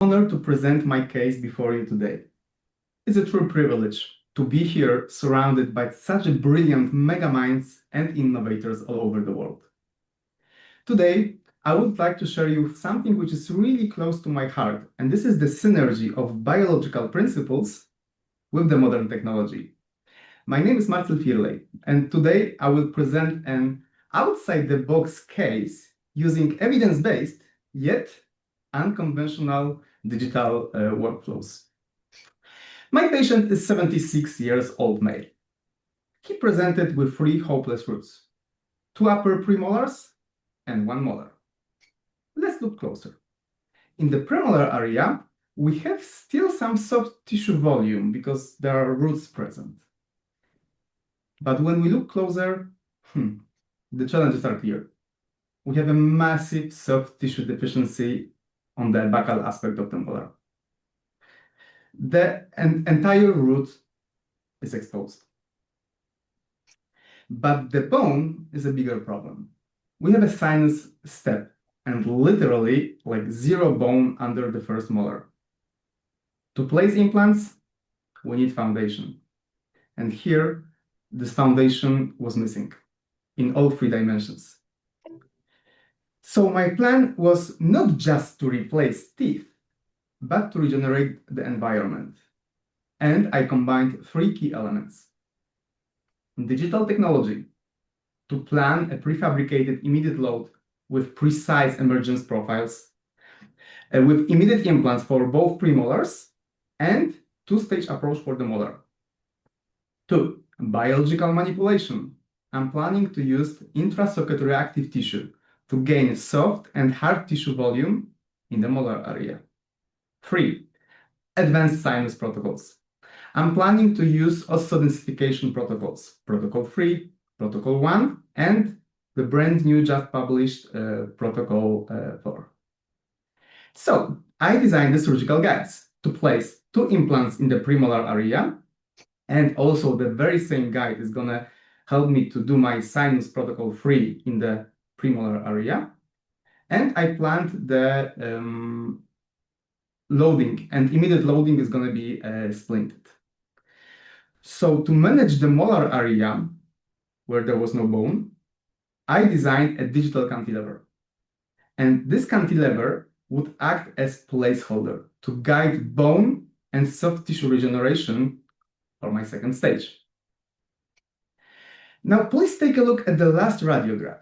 Honored to present my case before you today. It's a true privilege to be here surrounded by such brilliant mega minds and innovators all over the world. Today, I would like to share you something which is really close to my heart, and this is the synergy of biological principles with the modern technology. My name is Marcel Firlej, and today I will present an outside-the-box case using evidence-based yet unconventional digital workflows. My patient is 76 years old male. He presented with 3 hopeless roots, 2 upper premolars and 1 molar. Let's look closer. In the premolar area, we have still some soft tissue volume because there are roots present. But when we look closer, the challenges are clear. We have a massive soft tissue deficiency on the apical aspect of the molar. The entire root is exposed. But the bone is a bigger problem. We have a sinus step and literally like 0 bone under the first molar. To place implants, we need foundation. And here, this foundation was missing in all 3 dimensions. So my plan was not just to replace teeth, but to regenerate the environment. And I combined 3 key elements. Digital technology to plan a prefabricated immediate load with precise emergence profiles, with immediate implants for both premolars and 2-stage approach for the molar. 2, biological manipulation. I'm planning to use intrasocket reactive tissue to gain soft and hard tissue volume in the molar area. 3, advanced sinus protocols. I'm planning to use osseodensification protocols, Protocol 3, Protocol 1, and the brand new just published Protocol 4. So I designed the surgical guides to place 2 implants in the premolar area, and also the very same guide is gonna help me to do my sinus Protocol 3 in the premolar area. And I planned the loading, and immediate loading is going to be splinted. So to manage the molar area where there was no bone, I designed a digital cantilever. And this cantilever would act as placeholder to guide bone and soft tissue regeneration for my second stage. Now, please take a look at the last radiograph.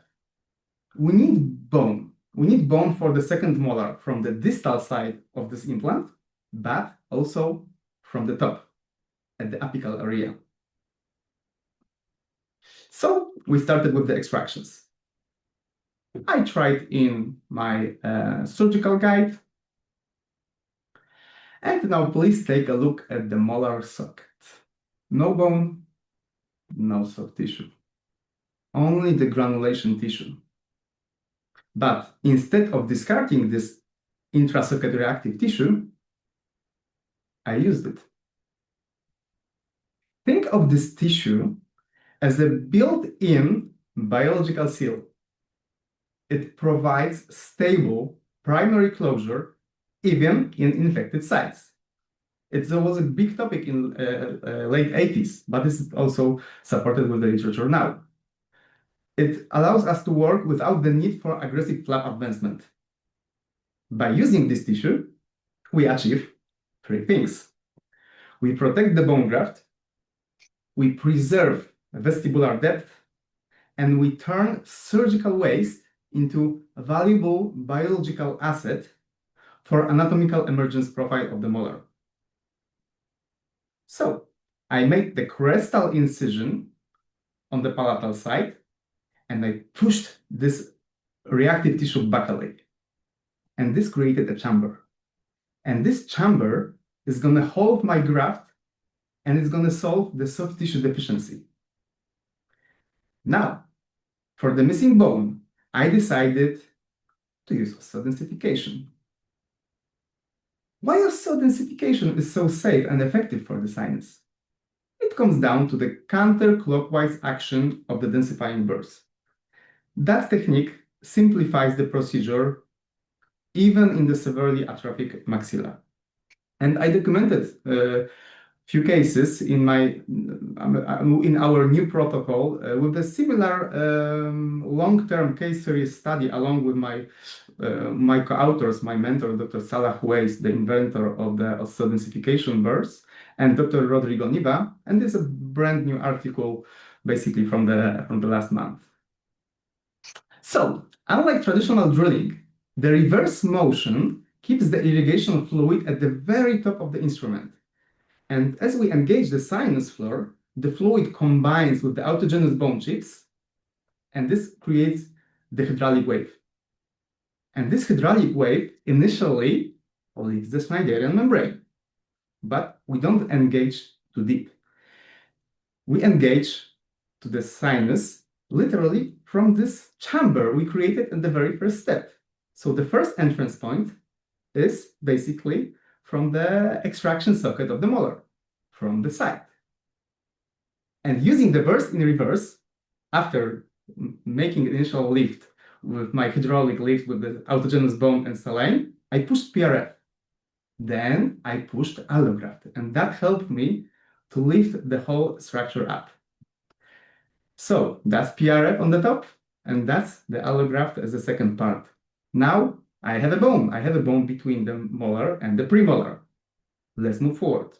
We need bone. We need bone for the second molar from the distal side of this implant, but also from the top at the apical area. So we started with the extractions. I tried in my surgical guide. And now please take a look at the molar socket. No bone, no soft tissue, only the granulation tissue. But instead of discarding this intrasocket reactive tissue, I used it. Think of this tissue as a built-in biological seal. It provides stable primary closure even in infected sites. It was a big topic in late 80s, but this is also supported with the literature now. It allows us to work without the need for aggressive flap advancement. By using this tissue, we achieve 3 things. We protect the bone graft, we preserve vestibular depth, and we turn surgical waste into a valuable biological asset for anatomical emergence profile of the molar. So I made the crestal incision on the palatal side, and I pushed this reactive tissue buccally. And this created a chamber. And this chamber is going to hold my graft, and it's going to solve the soft tissue deficiency. Now, for the missing bone, I decided to use osseodensification. Why osseodensification is so safe and effective for the sinus? It comes down to the counterclockwise action of the densifying burrs. That technique simplifies the procedure even in the severely atrophic maxilla. And I documented a few cases in our new protocol with a similar long-term case series study, along with my co-authors, my mentor, Dr. Salah Huwais, the inventor of the osseodensification burst, and Dr. Rodrigo Niva. And this is a brand new article, basically from the last month. So, unlike traditional drilling, the reverse motion keeps the irrigation fluid at the very top of the instrument. And as we engage the sinus floor, the fluid combines with the autogenous bone chips, and this creates the hydraulic wave. And this hydraulic wave initially leaves the Schneiderian membrane, but we don't engage too deep. We engage to the sinus literally from this chamber we created at the very first step. So the first entrance point is basically from the extraction socket of the molar, from the side. And using the burst in reverse, after making initial lift with my hydraulic lift with the autogenous bone and saline, I pushed PRF. Then I pushed allograft, and that helped me to lift the whole structure up. So that's PRF on the top, and that's the allograft as the second part. Now I have a bone. I have a bone between the molar and the premolar. Let's move forward.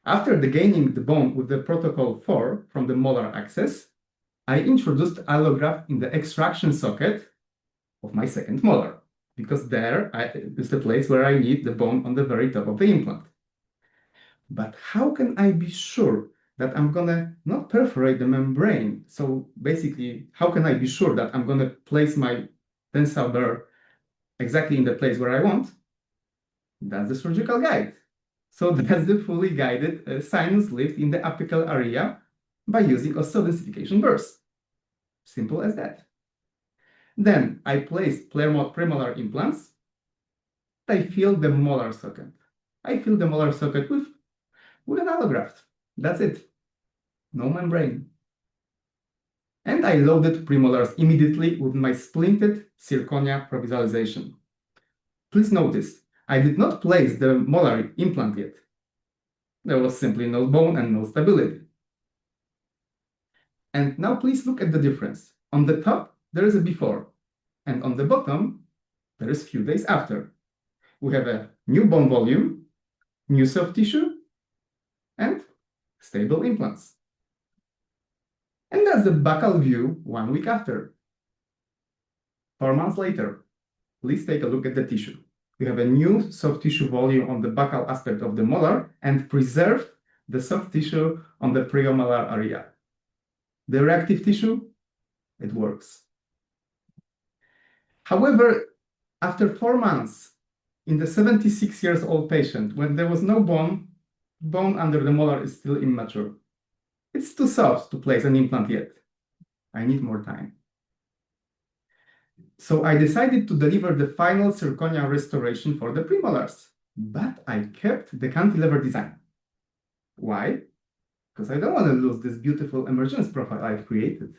After gaining the bone with the protocol 4 from the molar axis, I introduced allograft in the extraction socket of my second molar, because there is the place where I need the bone on the very top of the implant. But how can I be sure that I'm gonna not perforate the membrane? So basically, how can I be sure that I'm gonna place my tensile burr exactly in the place where I want? That's the surgical guide. So that's the fully guided sinus lift in the apical area by using osseodensification burst. Simple as that. Then I placed premolar implants. I fill the molar socket. I fill the molar socket with an allograft. That's it. No membrane. And I loaded premolars immediately with my splinted zirconia provisionalization. Please notice, I did not place the molar implant yet. There was simply no bone and no stability. And now please look at the difference. On the top, there is a before, and on the bottom, there is a few days after. We have a new bone volume, new soft tissue, and stable implants. And that's the buccal view 1 week after. 4 months later, please take a look at the tissue. We have a new soft tissue volume on the buccal aspect of the molar and preserved the soft tissue on the premolar area. The reactive tissue, it works. However, after 4 months, in the 76-year-old patient, when there was no bone under the molar is still immature. It's too soft to place an implant yet. I need more time. So I decided to deliver the final zirconia restoration for the premolars, but I kept the cantilever design. Why? Because I don't want to lose this beautiful emergence profile I've created.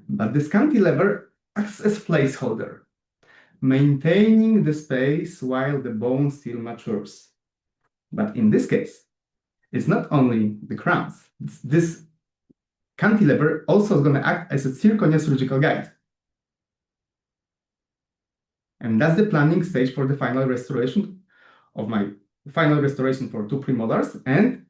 But this cantilever acts as placeholder, maintaining the space while the bone still matures. But in this case, it's not only the crowns. This cantilever also is going to act as a zirconia surgical guide. And that's the planning stage for the final restoration of my final restoration for 2 premolars and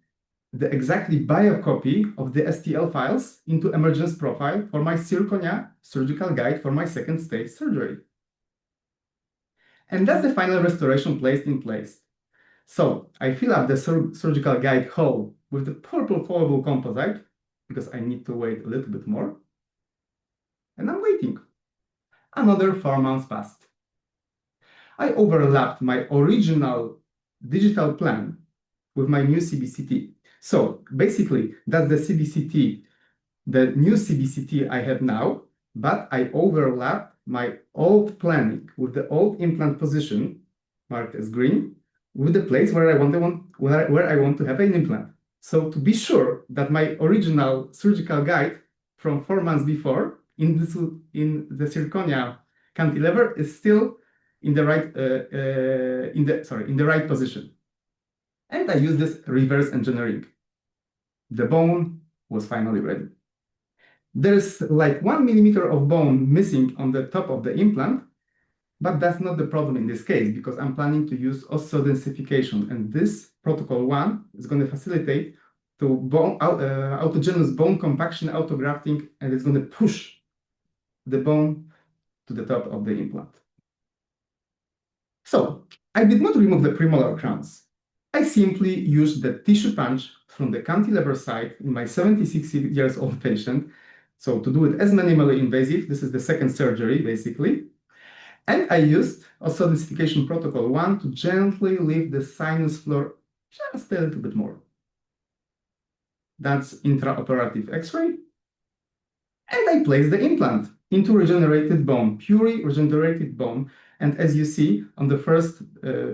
the exactly biocopy of the STL files into emergence profile for my zirconia surgical guide for my second stage surgery. And that's the final restoration placed in place. So I fill up the surgical guide hole with the purple flowable composite because I need to wait a little bit more. And I'm waiting. Another 4 months passed. I overlapped my original digital plan with my new CBCT. So basically, that's the CBCT, the new CBCT I have now, but I overlap my old planning with the old implant position, marked as green, with the place where I want to have an implant. So to be sure that my original surgical guide from 4 months before in the zirconia cantilever is still in the right position. And I use this reverse engineering. The bone was finally ready. There's like 1 millimeter of bone missing on the top of the implant, but that's not the problem in this case because I'm planning to use osseodensification, and this protocol 1 is going to facilitate autogenous bone compaction, autografting, and it's going to push the bone to the top of the implant. So I did not remove the premolar crowns. I simply used the tissue punch from the cantilever side in my 76-year-old patient. So to do it as minimally invasive, this is the second surgery basically. And I used osseodensification protocol 1 to gently lift the sinus floor just a little bit more. That's intraoperative X-ray. And I placed the implant into regenerated bone, purely regenerated bone. And as you see on the first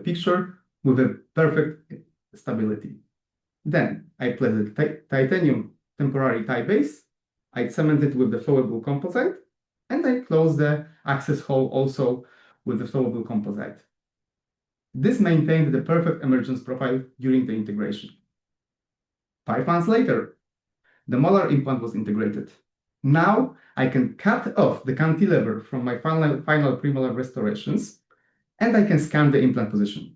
picture, with a perfect stability. Then I placed the titanium temporary tie base. I cemented with the flowable composite, and I closed the access hole also with the flowable composite. This maintained the perfect emergence profile during the integration. 5 months later, the molar implant was integrated. Now I can cut off the cantilever from my final premolar restorations, and I can scan the implant position.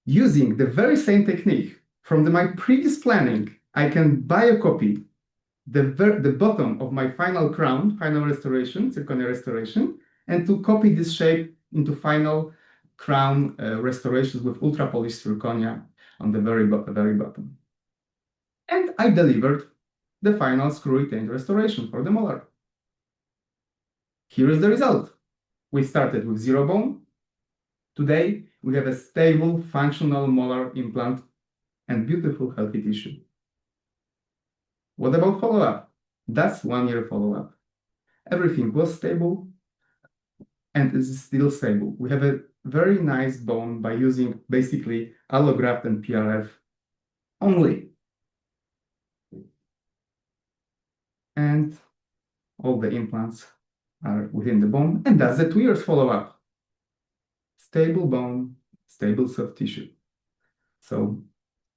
Using the very same technique from my previous planning, I can biocopy the bottom of my final crown, final restoration, zirconia restoration, and to copy this shape into final crown restorations with ultra-polished zirconia on the very bottom. And I delivered the final screw-retained restoration for the molar. Here is the result. We started with 0 bone. Today, we have a stable, functional molar implant and beautiful, healthy tissue. What about follow-up? That's 1-year follow-up. Everything was stable and is still stable. We have a very nice bone by using basically allograft and PRF only. And all the implants are within the bone, and that's the 2 years follow-up. Stable bone, stable soft tissue. So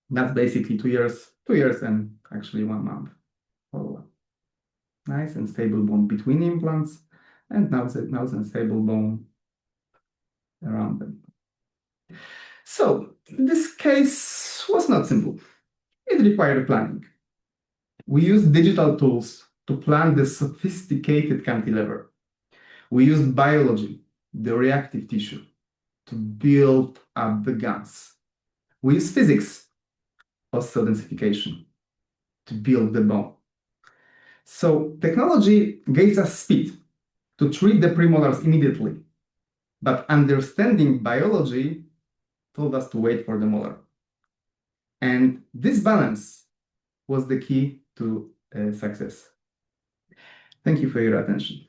that's basically 2 years and actually 1 month follow-up. Nice and stable bone between implants, and now it's a stable bone around them. So this case was not simple. It required planning. We used digital tools to plan the sophisticated cantilever. We used biology, the reactive tissue, to build up the guns. We used physics, osseodensification, to build the bone. So technology gave us speed to treat the premolars immediately, but understanding biology told us to wait for the molar. And this balance was the key to success. Thank you for your attention.